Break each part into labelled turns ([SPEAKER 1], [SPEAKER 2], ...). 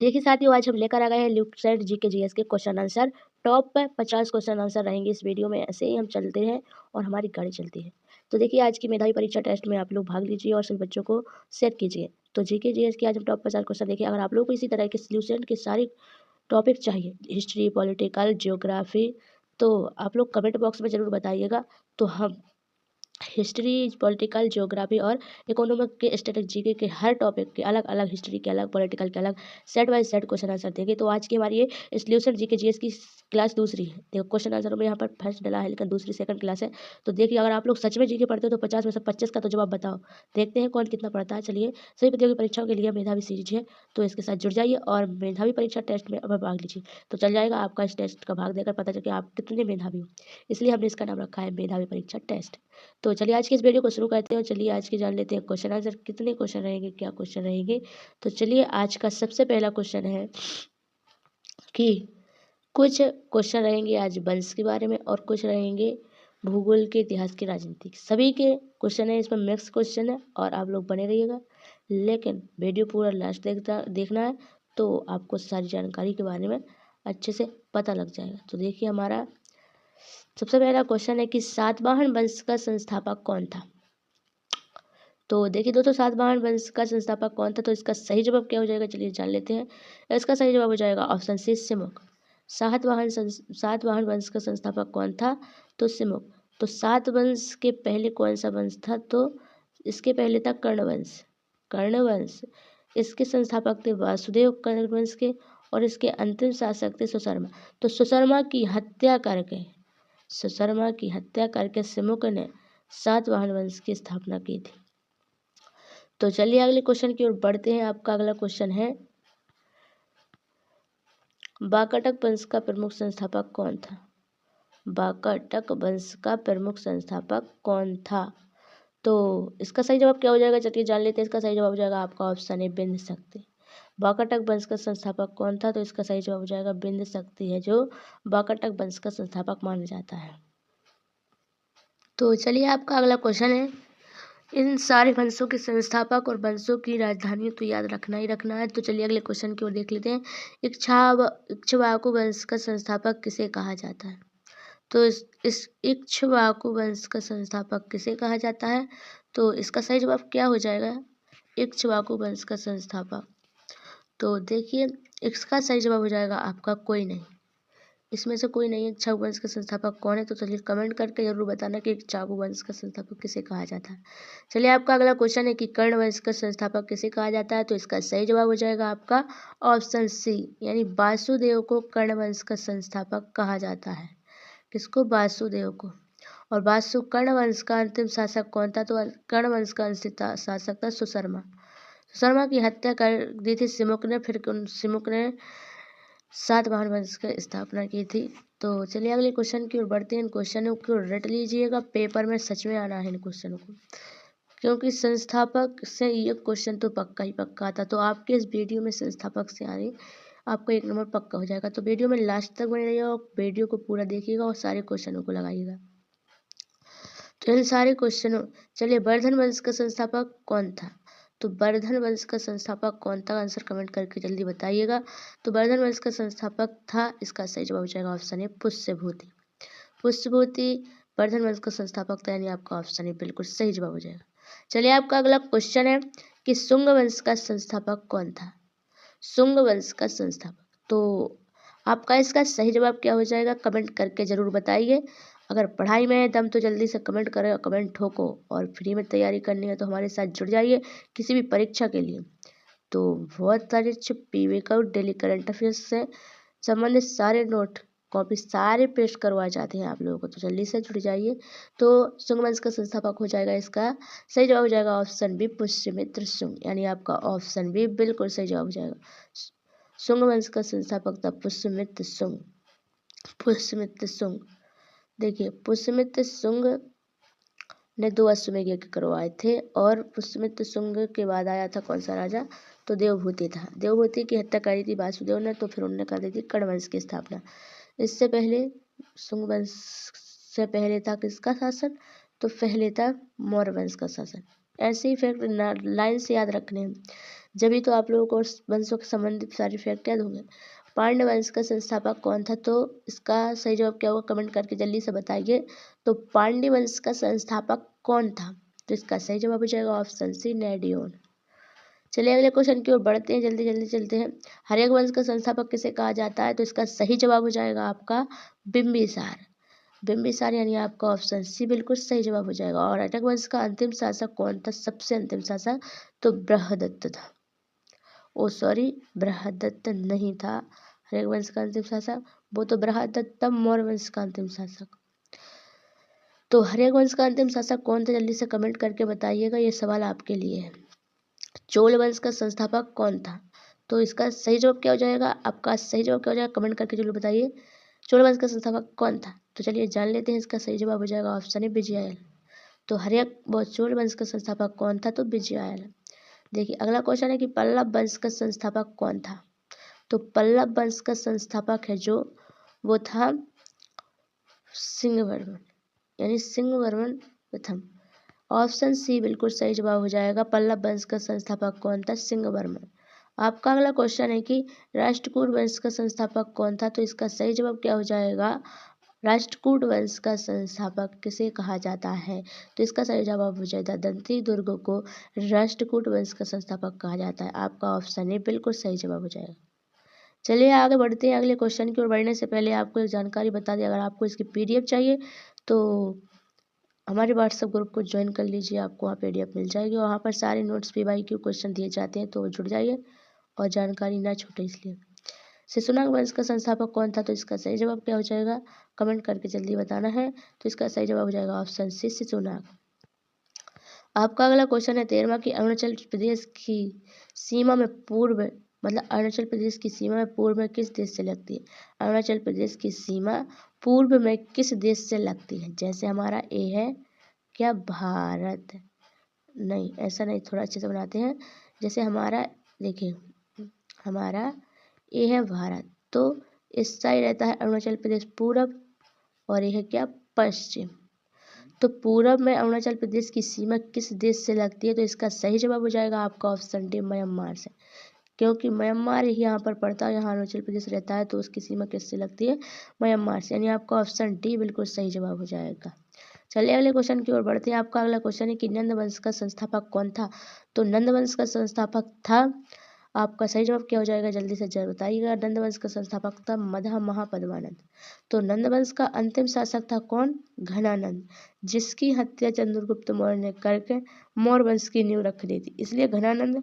[SPEAKER 1] देखिए साथियों, आज हम लेकर आ गए हैं ल्यूकसेट जीके जीएस के question answer. Top 50 question answer रहेंगे इस वीडियो में। ऐसे ही हम चलते हैं और हमारी गाड़ी चलती है। तो देखिए, आज की मेधावी परीक्षा टेस्ट में आप लोग भाग लीजिए और सभी बच्चों को शेयर कीजिए। तो जीके जीएस के आज हम टॉप 50 क्वेश्चन देखिए। अगर आप लोगों को इसी तरह के सॉल्यूशन के सारे टॉपिक चाहिए, हिस्ट्री, पॉलिटिकल, ज्योग्राफी, तो आप लोग कमेंट बॉक्स में ज़रूर बताइएगा। तो हम हिस्ट्री, पॉलिटिकल, ज्योग्राफी और इकोनॉमिक के स्ट्रेटेजी के हर टॉपिक के अलग अलग, हिस्ट्री के अलग, पॉलिटिकल के अलग, set by set question answer देंगे। तो आज की हमारी ये सॉल्यूशन जीके जीएस की क्लास दूसरी है। देखो, क्वेश्चन आंसर में यहाँ पर फर्स्ट डला है, लेकिन दूसरी सेकंड क्लास है। तो देखिए, अगर आप लोग सच में जीके पढ़ते हो तो 50 में से 25 का तो जवाब बताओ। देखते हैं कौन कितना पढ़ता है। चलिए, सभी प्रतियोगी परीक्षाओं के लिए मेधावी सीरीज है, तो इसके साथ जुड़ जाइए और मेधावी परीक्षा टेस्ट में अब भाग लीजिए। तो चल जाएगा आपका इस टेस्ट का भाग देकर पता चल कि आप कितने मेधावी हो। इसलिए हमने इसका नाम रखा है मेधावी परीक्षा टेस्ट। तो चलिए, आज की इस वीडियो को शुरू करते हैं और चलिए आज की जान लेते हैं क्वेश्चन आंसर। कितने क्वेश्चन रहेंगे, क्या क्वेश्चन रहेंगे। तो चलिए, आज का सबसे पहला क्वेश्चन है कि कुछ क्वेश्चन रहेंगे आज वंश के बारे में और कुछ रहेंगे भूगोल के, इतिहास के, राजनीति के। सभी के क्वेश्चन है, इसमें मिक्स क्वेश्चन है और आप लोग बने रहिएगा। लेकिन वीडियो पूरा लास्ट देखना है, तो आपको सारी जानकारी के बारे में अच्छे से पता लग जाएगा। तो देखिए, हमारा सबसे पहला क्वेश्चन है कि सातवाहन वंश का संस्थापक कौन था। तो देखिए दोस्तों, सातवाहन वंश का संस्थापक कौन था, तो इसका सही जवाब क्या हो जाएगा, चलिए जान लेते हैं। इसका सही जवाब हो जाएगा ऑप्शन सी, सिमुक। सातवाहन वंश का संस्थापक कौन था, तो सिमुक। तो सात वंश के पहले कौन सा वंश था, तो इसके पहले था कर्णवंश। कर्णवंश, इसके संस्थापक थे वासुदेव कर्णवंश के, और इसके अंतिम शासक थे सुशर्मा। तो सुशर्मा की हत्या करके सिमुक ने सातवाहन वंश की स्थापना की थी। तो चलिए अगले क्वेश्चन की ओर बढ़ते हैं। आपका अगला क्वेश्चन है, वाकाटक वंश का प्रमुख संस्थापक कौन था। वाकाटक वंश का प्रमुख संस्थापक कौन था, तो इसका सही जवाब क्या हो जाएगा, चलिए जान लेते हैं। इसका सही जवाब हो जाएगा आपका ऑप्शन ए, बिंदुशक्ति। वाकाटक वंश का संस्थापक कौन था, तो इसका सही जवाब हो जाएगा बिंदुशक्ति है, जो वाकाटक वंश का संस्थापक माना जाता है। तो चलिए, आपका अगला क्वेश्चन है, इन सारे वंशों के संस्थापक और वंशों की राजधानियों तो याद रखना ही रखना है। तो चलिए अगले क्वेश्चन की ओर देख लेते हैं। इक्ष्वाकु वंश का संस्थापक किसे कहा जाता है, तो इस इक्ष्वाकु वंश का संस्थापक किसे कहा जाता है, तो इसका सही जवाब क्या हो जाएगा, इक्ष्वाकु वंश का संस्थापक। तो देखिए, इसका सही जवाब हो जाएगा आपका कोई नहीं, इसमें से कोई नहीं है। इक्ष्वाकु वंश का संस्थापक कौन है, तो चलिए कमेंट करके जरूर बताना कि इक्ष्वाकु वंश का संस्थापक किसे कहा जाता है। चलिए, आपका अगला क्वेश्चन है कि कर्ण वंश का संस्थापक किसे कहा जाता है, तो इसका सही जवाब हो जाएगा आपका ऑप्शन सी, यानी वासुदेव को कर्ण वंश का संस्थापक कहा जाता है। किसको, वासुदेव को। और कर्ण वंश का अंतिम शासक कौन था, तो कर्ण वंश का अंतिम शासक था सुशर्मा। सुशर्मा की हत्या कर दी थी सिमुक ने, फिर सिमुक ने सातवाहन वंश की स्थापना की थी। तो चलिए अगले क्वेश्चन की ओर बढ़ते हैं। इन क्वेश्चनों को रट लीजिएगा, पेपर में सच में आना है इन क्वेश्चनों को, क्योंकि संस्थापक से ये क्वेश्चन तो पक्का ही पक्का था। तो आपके इस वीडियो में संस्थापक से आने आपको 1 नंबर पक्का हो जाएगा। तो वीडियो में लास्ट तक बने रहिएगा और वीडियो को पूरा देखिएगा और सारे क्वेश्चनों को लगाइएगा। तो इन सारे क्वेश्चनों, चलिए, वर्धन वंश का संस्थापक कौन था, तो वर्धन वंश का संस्थापक कौन था, आंसर कमेंट करके जल्दी बताइएगा। तो वर्धन वंश का संस्थापक था, इसका सही जवाब हो जाएगा ऑप्शन ए, पुष्यभूति। पुष्यभूति वर्धन वंश का संस्थापक था, यानी आपका ऑप्शन ए बिल्कुल सही जवाब हो जाएगा। चलिए, आपका अगला क्वेश्चन है कि शुंग वंश का संस्थापक कौन था। शुंग वंश का संस्थापक, तो आपका इसका सही जवाब क्या हो जाएगा, कमेंट करके जरूर बताइए। अगर पढ़ाई में है दम तो जल्दी से कमेंट करें, कमेंट ठोको। और फ्री में तैयारी करनी है तो हमारे साथ जुड़ जाइए किसी भी परीक्षा के लिए। तो बहुत सारे पीवीक्यू, डेली करंट अफेयर्स से संबंधित सारे नोट, कॉपी सारे पेस्ट करवाए जाते हैं आप लोगों को, तो जल्दी से जुड़ जाइए। तो शुंग वंश का संस्थापक हो जाएगा, इसका सही जवाब हो जाएगा ऑप्शन बी, पुष्यमित्र शुंग, यानी आपका ऑप्शन बी बिल्कुल सही जवाब हो जाएगा। शुंग वंश का संस्थापक था पुष्यमित्र शुंग। पुष्यमित्र शुंग, देखिए, पुष्यमित्र शुंग ने 2 अश्वमेध यज्ञ करवाए थे, और पुष्यमित्र शुंग के बाद आया था कौन सा राजा, तो देवभूति था। देवभूति की हत्या करी थी वासुदेव ने, तो फिर उन्होंने कर दी थी कर्ण वंश की स्थापना। इससे पहले शुंग वंश से पहले था किसका शासन, तो पहले था मौर्य वंश का शासन। ऐसे ही फिर लाइन से याद रखने हैं। जब तो आप लोगों को वंशों के संबंधित सारी फैक्ट याद होंगे। पांड्य वंश का संस्थापक कौन था, तो इसका सही जवाब क्या होगा, कमेंट करके जल्दी से बताइए। तो पांड्य वंश का संस्थापक कौन था, तो इसका सही जवाब हो जाएगा ऑप्शन सी, नेडियोन। चलिए अगले क्वेश्चन की ओर बढ़ते हैं, जल्दी जल्दी चलते हैं। हर्यक वंश का संस्थापक किसे कहा जाता है, तो इसका सही जवाब हो जाएगा आपका बिंबिसार। बिंबिसार यानी आपका ऑप्शन सी बिल्कुल सही जवाब हो जाएगा। और अटक वंश का अंतिम शासक कौन था, सबसे अंतिम शासक, तो बृहदत्त था। ओ सॉरी, बृहदत्त नहीं था हर्यक वंश का अंतिम शासक, वो तो बृहदत्त मौर्य वंश का अंतिम शासक। तो हर्यक वंश का अंतिम शासक कौन था, जल्दी से कमेंट करके बताइएगा, ये सवाल आपके लिए है। चोल वंश का संस्थापक कौन था, तो इसका सही जवाब क्या हो जाएगा, आपका सही जवाब क्या हो जाएगा, कमेंट करके जरूर बताइए। चोल वंश का संस्थापक कौन था, तो चलिए जान लेते हैं, इसका सही जवाब हो जाएगा ऑप्शन है विजयायल। तो हर्यक व चोल वंश का संस्थापक कौन था, तो विजयायल। देखिए अगला क्वेश्चन है कि पल्लव वंश का संस्थापक कौन था, तो पल्लव वंश का संस्थापक है जो, वो था सिंहवर्मन, यानी सिंहवर्मन प्रथम। ऑप्शन सी बिल्कुल सही जवाब हो जाएगा, पल्लव वंश का संस्थापक कौन था, सिंहवर्मन। आपका अगला क्वेश्चन है कि राष्ट्रकूट वंश का संस्थापक कौन था, तो इसका सही जवाब क्या हो जाएगा, राष्ट्रकूट वंश का संस्थापक किसे कहा जाता है, तो इसका सही जवाब हो जाएगा दंती दुर्ग को राष्ट्रकूट वंश का संस्थापक कहा जाता है। आपका ऑप्शन ए बिल्कुल सही जवाब हो जाएगा। चलिए आगे बढ़ते हैं अगले क्वेश्चन की ओर। बढ़ने से पहले आपको एक जानकारी बता दें, अगर आपको इसकी पीडीएफ चाहिए तो हमारे व्हाट्सएप ग्रुप को ज्वाइन कर लीजिए, आपको वहाँ पीडीएफ मिल जाएगी। वहाँ पर सारे नोट्स PYQ क्वेश्चन दिए जाते हैं, तो जुड़ जाइए और जानकारी ना छूटे इसलिए। शिशुनाग वंश का संस्थापक कौन था, तो इसका सही जवाब क्या हो जाएगा, कमेंट करके जल्दी बताना है। तो इसका सही जवाब हो जाएगा ऑप्शन सी, शिशुनाग। आपका अगला क्वेश्चन है 13वां कि अरुणाचल प्रदेश की सीमा में पूर्व, मतलब अरुणाचल प्रदेश की सीमा में पूर्व में किस देश से लगती है। अरुणाचल प्रदेश की सीमा पूर्व में किस देश से लगती है, जैसे हमारा ए है क्या, भारत, नहीं ऐसा नहीं, थोड़ा अच्छे से बनाते हैं। जैसे हमारा देखिए, हमारा ए है भारत, तो इस साइड रहता है अरुणाचल प्रदेश पूरब, और ये है क्या, पश्चिम। तो पूरब में अरुणाचल प्रदेश की सीमा किस देश से लगती है, तो इसका सही जवाब हो जाएगा आपका ऑप्शन डी, म्यांमार से। क्योंकि म्यांमार ही यहाँ पर पड़ता है, यहाँ अरुणाचल प्रदेश रहता है, तो उसकी सीमा किससे लगती है, म्यांमार से, यानी आपका ऑप्शन डी बिल्कुल सही जवाब हो जाएगा। चलिए अगले क्वेश्चन की ओर बढ़ते हैं। आपका अगला क्वेश्चन है कि नंद वंश का संस्थापक कौन था, तो नंद वंश का संस्थापक था, आपका सही जवाब क्या हो जाएगा, जल्दी से जरूर बताइएगा। नंद वंश का संस्थापक था मधा महापद्मानंद। तो नंद वंश का अंतिम शासक था कौन, घनानंद, जिसकी हत्या चंद्रगुप्त मौर्य ने करके मौर्य वंश की नींव रख दी थी। इसलिए घनानंद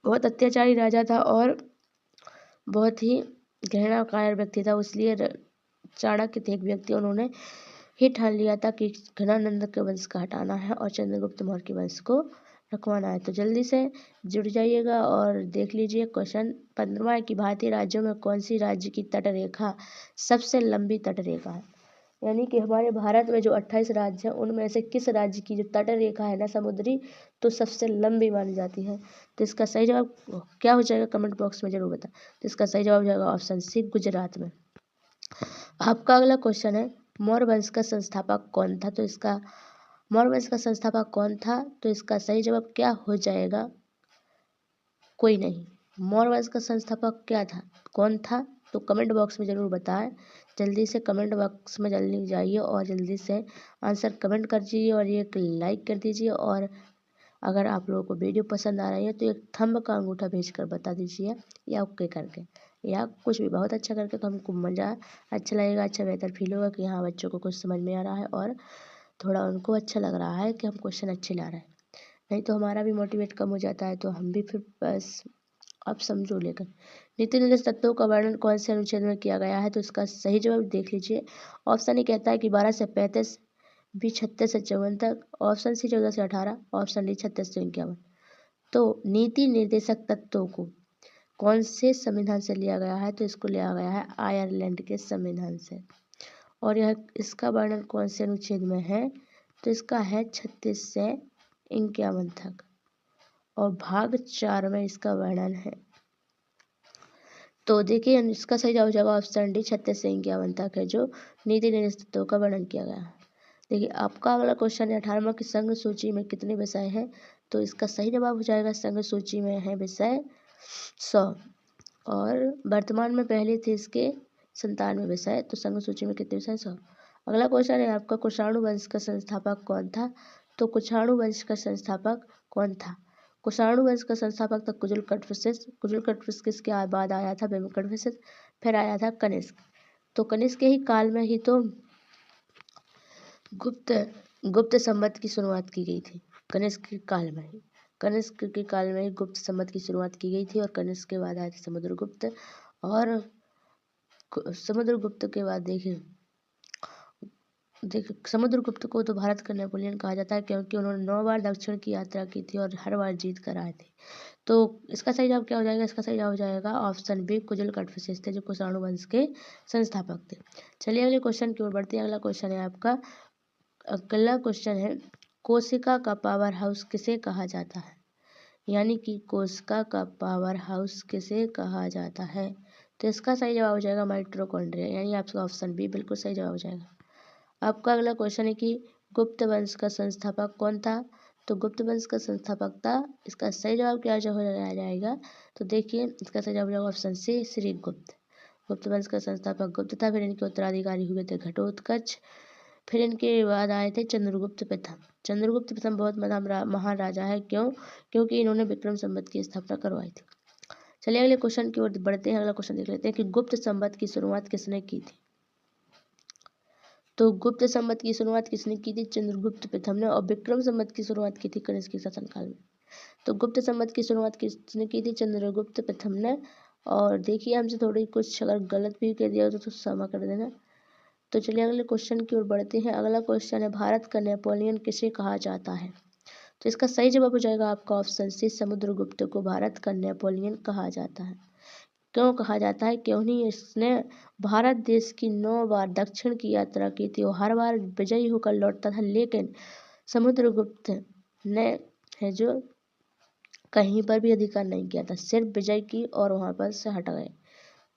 [SPEAKER 1] बहुत अत्याचारी राजा था और बहुत ही घृणाकायर व्यक्ति था, इसलिए चाणक्य थे एक व्यक्ति, उन्होंने ही ठान लिया था कि घनानंद के वंश का हटाना है और चंद्रगुप्त मौर्य के वंश को रखवाना है। तो जल्दी से जुड़ जाइएगा और देख लीजिए क्वेश्चन 15वां है कि भारतीय राज्यों में कौन सी राज्य की तट रेखा सबसे लंबी तट रेखा है, यानी कि हमारे भारत में जो 28 राज्य हैं उनमें से किस राज्य की जो तट रेखा है ना समुद्री, तो सबसे लंबी मानी जाती है। तो इसका सही जवाब क्या हो जाएगा, कमेंट बॉक्स में जरूर बताएं। तो इसका सही जवाब हो जाएगा ऑप्शन सी, गुजरात में। आपका अगला क्वेश्चन है मौर्य वंश का संस्थापक कौन था, तो इसका मौर्य वंश का संस्थापक कौन था, तो इसका सही जवाब क्या हो जाएगा, कोई नहीं, मौर्य वंश का संस्थापक क्या था, कौन था, तो कमेंट बॉक्स में ज़रूर बताएं। जल्दी से कमेंट बॉक्स में जल्दी जाइए और जल्दी से आंसर कमेंट कर दीजिए और एक लाइक कर दीजिए। और अगर आप लोगों को वीडियो पसंद आ रही है तो एक थंब का अंगूठा भेजकर बता दीजिए, या ओके करके, या कुछ भी बहुत अच्छा करके, तो हमको मज़ा अच्छा लगेगा, अच्छा बेहतर फील होगा कि हाँ बच्चों को कुछ समझ में आ रहा है और थोड़ा उनको अच्छा लग रहा है कि हम क्वेश्चन अच्छे ला रहे हैं। नहीं तो हमारा भी मोटिवेट कम हो जाता है, तो हम भी फिर बस आप समझो लेकर। नीति निर्देश तत्वों का वर्णन कौन से अनुच्छेद में किया गया है, तो इसका सही जवाब देख लीजिए। ऑप्शन ए कहता है कि 12 से 35, बी 36 से 54 तक, ऑप्शन सी 14 से 18, ऑप्शन डी 36 से 51। तो नीति निर्देशक तत्वों को कौन से संविधान से लिया गया है, तो इसको लिया गया है आयरलैंड के संविधान से। और यह इसका वर्णन कौन से अनुच्छेद में है, तो इसका है 36 से 51 तक, और भाग 4 में इसका वर्णन है। तो देखिए इसका सही जवाब हो जाएगा ऑप्शन डी, 36 से 51 तक है जो नीति निर्देश तत्वों का वर्णन किया गया है। देखिए आपका अगला क्वेश्चन है 18वां की संघ सूची में कितने विषय हैं, तो इसका सही जवाब हो जाएगा संघ सूची में है विषय 100 और वर्तमान में पहले थे इसके 97 विषय। तो संघ सूची में कितने विषय? 100। अगला क्वेश्चन है आपका, कुषाणु वंश का संस्थापक कौन था? तो कुषाणु वंश का संस्थापक कौन था? कुषाणु वंश का संस्थापक था कुजुल कटफिसेस। कुजुल कटफिसेस के बाद आया था बेम कटफिसेस, फिर आया था कनिष्क। तो कनिष्क के ही काल में ही तो गुप्त संवत की शुरुआत की गई थी। कनिष्क के काल में ही गुप्त संवत की शुरुआत की गई थी और कनिष्क के बाद आए थे समुद्रगुप्त। और समुद्रगुप्त के बाद देखिए समुद्रगुप्त को तो भारत का नेपोलियन कहा जाता है, क्योंकि उन्होंने 9 बार दक्षिण की यात्रा की थी और हर बार जीत कर आए थे। तो इसका सही जवाब क्या हो जाएगा? इसका सही जवाब हो जाएगा ऑप्शन बी, कुजुल कटफिसेस थे जो कुषाणु वंश के संस्थापक थे। चलिए अगले क्वेश्चन की ओर बढ़ते हैं। अगला क्वेश्चन है आपका, अगला क्वेश्चन है, कोशिका का पावर हाउस किसे कहा जाता है? यानी कि कोशिका का पावर हाउस किसे कहा जाता है? तो इसका सही जवाब हो जाएगा माइटोकॉन्ड्रिया, यानी आपका ऑप्शन बी बिल्कुल सही जवाब हो जाएगा। आपका अगला क्वेश्चन है कि गुप्त वंश का संस्थापक कौन था? तो गुप्त वंश का संस्थापक था, इसका सही जवाब क्या हो जाएगा? तो देखिए इसका सही जवाब हो जाएगा ऑप्शन सी, श्रीगुप्त। गुप्त वंश का संस्थापक गुप्त था, फिर इनके उत्तराधिकारी हुए थे घटोत्कच, फिर इनके बाद आए थे चंद्रगुप्त प्रथम। चंद्रगुप्त प्रथम बहुत महान राजा है, क्योंकि इन्होंने विक्रम संवत की स्थापना करवाई थी। चलिए अगले क्वेश्चन की ओर बढ़ते हैं। अगला क्वेश्चन देख लेते हैं कि गुप्त संवत की शुरुआत किसने की थी? तो गुप्त संवत की शुरुआत किसने की थी? चंद्रगुप्त प्रथम ने। और विक्रम संवत की शुरुआत की थी कनिष्क के शासनकाल में। तो गुप्त संवत की शुरुआत किसने की थी? चंद्रगुप्त प्रथम ने। और देखिए हमसे थोड़ी कुछ अगर गलत भी कह दिया तो क्षमा कर देना। तो चलिए अगले क्वेश्चन की ओर बढ़ते हैं। अगला क्वेश्चन है, भारत का नेपोलियन किसे कहा जाता है? तो इसका सही जवाब हो जाएगा आपका ऑप्शन सी, समुद्रगुप्त को भारत का नेपोलियन कहा जाता है। क्यों कहा जाता है? क्यों नहीं, इसने भारत देश की 9 बार दक्षिण की यात्रा की थी और हर बार विजयी होकर लौटता था, लेकिन समुद्रगुप्त ने है जो कहीं पर भी अधिकार नहीं किया था, सिर्फ विजय की और वहां पर से हट गए।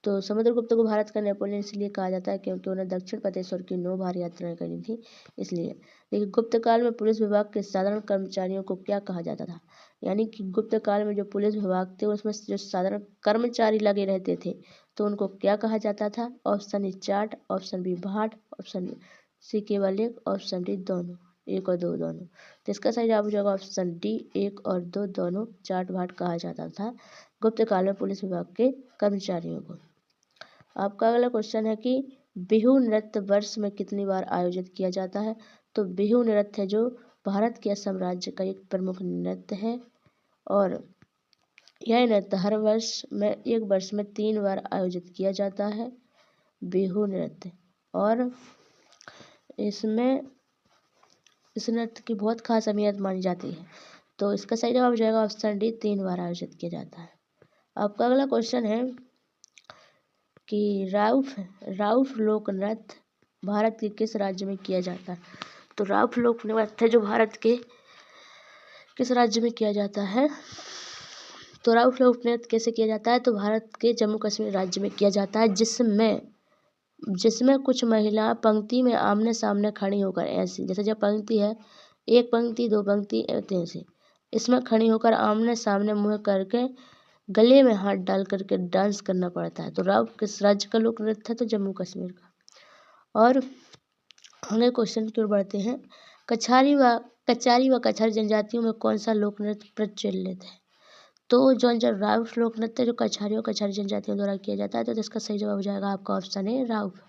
[SPEAKER 1] तो समुद्रगुप्त को भारत का नेपोलियन इसलिए कहा जाता है क्योंकि उन्हें दक्षिण प्रदेशों की 9 बार यात्राएं करनी थी, इसलिए। लेकिन गुप्त काल में पुलिस विभाग के साधारण कर्मचारियों को क्या कहा जाता था? यानी कि गुप्त काल में जो पुलिस विभाग थे उसमें जो साधारण कर्मचारी लगे रहते थे तो उनको क्या कहा जाता था? ऑप्शन ए चाट, ऑप्शन बी भाट, ऑप्शन सी केवल एक, ऑप्शन डी दोनों, 1 और 2 दोनों। तो इसका सही जवाब हो जाएगा ऑप्शन डी, 1 और 2 दोनों, चाट भाट कहा जाता था गुप्त काल में पुलिस विभाग के कर्मचारियों को। आपका अगला क्वेश्चन है कि बिहू नृत्य वर्ष में कितनी बार आयोजित किया जाता है? तो बिहू नृत्य जो भारत के असम राज्य का एक प्रमुख नृत्य है और यह नृत्य हर वर्ष में 3 बार आयोजित किया जाता है बिहू नृत्य। और इसमें इस नृत्य की बहुत खास अहमियत मानी जाती है। तो इसका सही जवाब हो जाएगा ऑप्शन डी, 3 बार आयोजित किया जाता है। आपका अगला क्वेश्चन है कि राउफ लोक नृत्य भारत के किस राज्य में किया जाता है? तो राउफ लोक नृत्य जो भारत के किस राज्य में किया जाता है? तो राउफ लोक नृत्य कैसे किया जाता है? तो भारत के जम्मू कश्मीर राज्य में किया जाता है, जिसमें कुछ महिला पंक्ति में आमने सामने खड़ी होकर ऐसी, जैसे जब पंक्ति है 1 पंक्ति 2 पंक्ति ऐसे, इसमें खड़ी होकर आमने सामने मुँह करके गले में हाथ डाल करके डांस करना पड़ता है। तो राउफ किस राज्य का लोक नृत्य है? तो जम्मू कश्मीर का। और अगले क्वेश्चन की ओर बढ़ते हैं। कछारी व कछारी जनजातियों में कौन सा लोक नृत्य प्रचलित है? तो जो राउफ लोक नृत्य जो कछारी और कछारी जनजातियों द्वारा किया जाता है, तो इसका सही जवाब हो जाएगा आपका ऑप्शन है राउफ।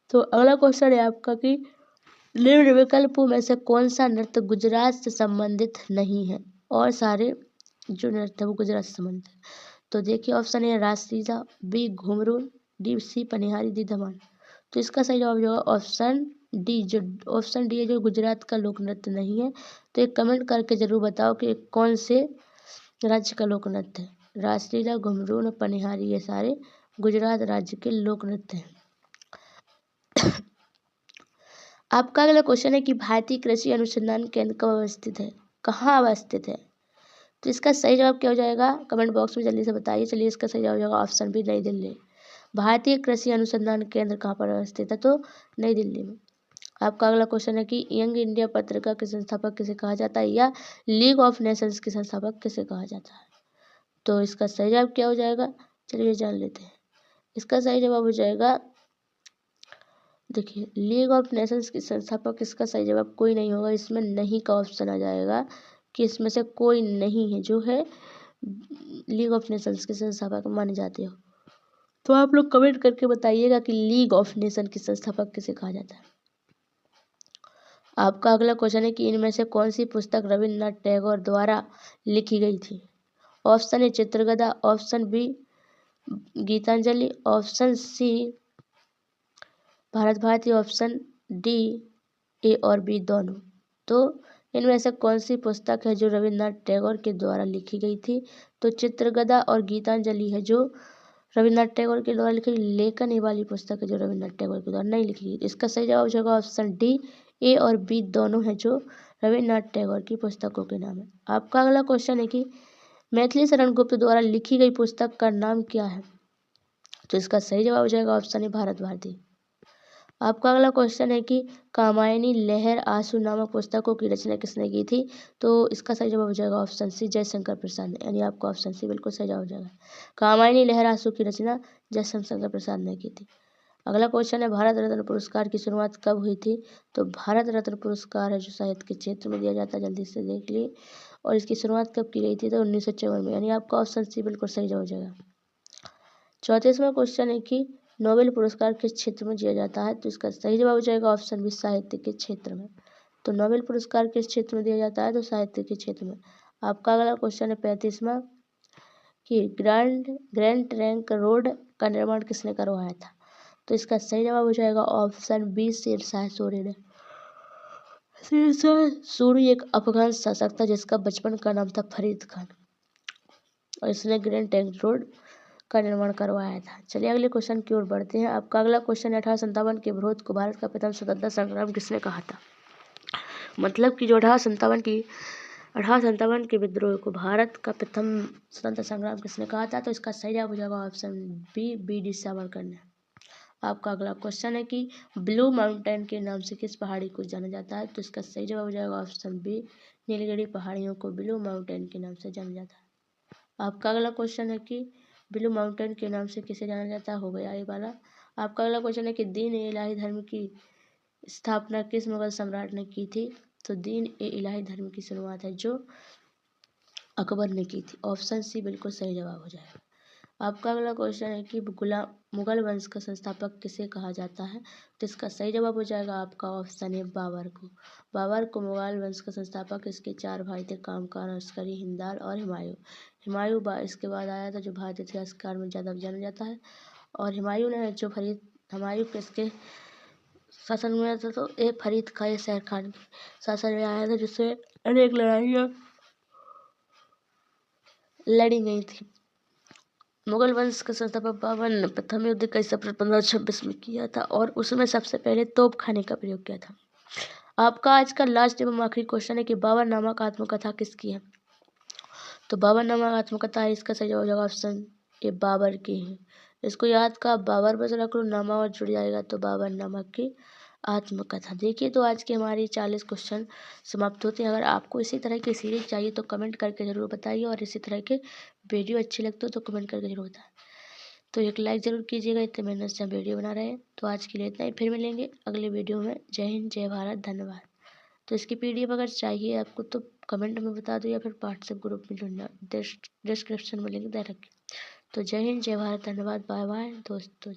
[SPEAKER 1] तो अगला क्वेश्चन है आपका कि निम्न विकल्पों में से कौन सा नृत्य गुजरात से संबंधित नहीं है? और सारे जो नृत्य है वो गुजरात से संबंधित है। तो देखिए ऑप्शन ए रासलीला, बी घुंघरू, डी सी पनिहारी, डी धमाल। तो इसका सही जवाब होगा ऑप्शन डी, जो गुजरात का लोक नृत्य नहीं है। तो एक कमेंट करके जरूर बताओ कि कौन से राज्य का लोक नृत्य है। रासलीला, घुंघरू और पनिहारी ये सारे गुजरात राज्य के लोक नृत्य हैं। आपका अगला क्वेश्चन है कि भारतीय कृषि अनुसंधान केंद्र कब अवस्थित है? कहाँ अवस्थित है? तो इसका सही जवाब क्या हो जाएगा? कमेंट बॉक्स में जल्दी से बताइए। चलिए इसका सही जवाब हो जाएगा ऑप्शन बी, नई दिल्ली। भारतीय कृषि अनुसंधान केंद्र कहाँ पर अवस्थित है? तो नई दिल्ली में। आपका अगला क्वेश्चन है कि यंग इंडिया पत्रिका के संस्थापक किसे कहा जाता है, या लीग ऑफ नेशंस के संस्थापक किसे कहा जाता है। तो इसका सही जवाब क्या हो जाएगा, चलिए जान लेते हैं। इसका सही जवाब हो जाएगा, देखिए लीग ऑफ नेशंस के संस्थापक, इसका सही जवाब कोई नहीं होगा। इसमें नहीं का ऑप्शन आ जाएगा कि इसमें से कोई नहीं है जो है लीग ऑफ नेशंस के संस्थापक माने जाते हो। तो आप लोग कमेंट करके बताइएगा कि लीग ऑफ नेशन के संस्थापक किसे कहा जाता है। आपका अगला क्वेश्चन है कि इनमें से कौन सी पुस्तक रविन्द्रनाथ टैगोर द्वारा लिखी गई थी। Option A Chitrangada, option B Gitanjali, option C Bharat Bharati, option D A और बी दोनों। तो इनमें से कौन सी पुस्तक है जो रविन्द्रनाथ टैगोर के द्वारा लिखी गई थी। तो चित्रगदा और गीतांजलि है जो रविन्द्रनाथ टैगोर के द्वारा लिखी, लेकिन ये वाली पुस्तक है जो रविन्द्रनाथ टैगोर के द्वारा नहीं लिखी गई। इसका सही जवाब हो जाएगा ऑप्शन डी, ए और बी दोनों है जो रविन्द्रनाथ टैगोर की पुस्तकों के नाम है। आपका अगला क्वेश्चन है कि मैथिली शरण गुप्त द्वारा लिखी गई पुस्तक का नाम क्या है। तो इसका सही जवाब हो जाएगा ऑप्शन ए भारत भारती। आपका अगला क्वेश्चन है कि कामायनी लहर आंसू नामक पुस्तकों की रचना किसने की थी। तो इसका सही जवाब हो जाएगा ऑप्शन सी जयशंकर प्रसाद ने, यानी आपका ऑप्शन सी बिल्कुल सही जवाब हो जाएगा। कामायनी लहर आंसू की रचना जयशंकर प्रसाद ने की थी। अगला क्वेश्चन है भारत रत्न पुरस्कार की शुरुआत कब हुई थी। तो भारत रत्न पुरस्कार है जो साहित्य के क्षेत्र में दिया जाता है, जल्दी से देख लिए। और इसकी शुरुआत कब की गई थी, तो 1954 में, यानी आपका ऑप्शन सी बिल्कुल सही जवाब हो जाएगा। 34वां क्वेश्चन है कि नोबेल पुरस्कार किस क्षेत्र में दिया जाता है। तो इसका सही जवाब हो जाएगा ऑप्शन बी साहित्य के क्षेत्र में। तो नोबेल पुरस्कार किस क्षेत्र में दिया जाता है, तो साहित्य के क्षेत्र में। आपका अगला क्वेश्चन है 35वां कि ग्रैंड ट्रंक रोड का निर्माण किसने करवाया था। तो इसका सही जवाब हो जाएगा ऑप्शन बी शेरशाह सूरी ने। शेरशाह सूरी एक अफगान शासक था जिसका बचपन का नाम था फरीद खान, और इसने ग्रैंड ट्रंक रोड का निर्माण करवाया था। चलिए अगले क्वेश्चन की ओर बढ़ते हैं। आपका अगला क्वेश्चन 1857 के विरोध को भारत का प्रथम स्वतंत्रता संग्राम किसने कहा था। मतलब कि जो 1857 के विद्रोह को भारत का प्रथम स्वतंत्रता संग्राम किसने कहा था। तो इसका सही जवाब हो जाएगा ऑप्शन बी डी सावरकर ने। आपका अगला क्वेश्चन है कि ब्लू माउंटेन के नाम से किस पहाड़ी को जाना जाता है। तो इसका सही जवाब हो जाएगा ऑप्शन बी नीलगिरी पहाड़ियों को ब्लू माउंटेन के नाम से जाना जाता है। आपका अगला क्वेश्चन है कि ब्लू माउंटेन के नाम से किसे जाना जाता हो गया ये वाला। आपका अगला क्वेश्चन है कि दीन ए इलाही धर्म की स्थापना किस मुगल सम्राट ने की थी। तो दीन ए इलाही धर्म की शुरुआत है जो अकबर ने की थी। ऑप्शन सी बिल्कुल सही जवाब हो जाएगा। आपका अगला क्वेश्चन है कि मुगल वंश का संस्थापक किसे कहा जाता है। तो इसका सही जवाब हो जाएगा आपका ऑप्शन है बाबर को। बाबर को मुगल वंश का संस्थापक इसके 4 भाई थे, कामकार, अस्करी, हिंदाल और हुमायूं इसके बाद आया था, जो भारतीय इतिहासकार में ज़्यादा जाना जाता है। और हुमायूं किसके शासन में आया था, तो ये फरीद खान शेर खान के शासन में आया था, जिससे अनेक लड़ाइयाँ लड़ी गई थी। मुगल वंश का संस्थापक बाबर ने प्रथम युद्ध का अप्रैल 1526 में किया था, और उसमें सबसे पहले तोप खाने का प्रयोग किया था। आपका आज का लास्ट एवं आखिरी क्वेश्चन है कि बाबर नामक आत्मकथा किसकी है। तो बाबर नामक आत्मकथा है, इसका सही जवाब हो जाएगा ऑप्शन ए बाबर की है। इसको याद का बाबर बस रख लो, नामा और जुड़ जाएगा, तो बाबर नामक की आत्मकथा। देखिए तो आज के हमारी 40 क्वेश्चन समाप्त होते हैं। अगर आपको इसी तरह की सीरीज चाहिए तो कमेंट करके ज़रूर बताइए, और इसी तरह के वीडियो अच्छे लगते हो तो कमेंट करके जरूर बताएं। तो एक लाइक ज़रूर कीजिएगा, इतने मेहनत से हम वीडियो बना रहे हैं। तो आज के लिए इतना ही, फिर मिलेंगे अगले वीडियो में। जय हिंद, जय भारत, धन्यवाद। तो इसकी PDF अगर चाहिए आपको तो कमेंट में बता दो, या फिर व्हाट्सएप ग्रुप में जुड़ना, डिस्क्रिप्शन में लिंक दे रखें। तो जय हिंद, जय भारत, धन्यवाद, बाय बाय दोस्तों।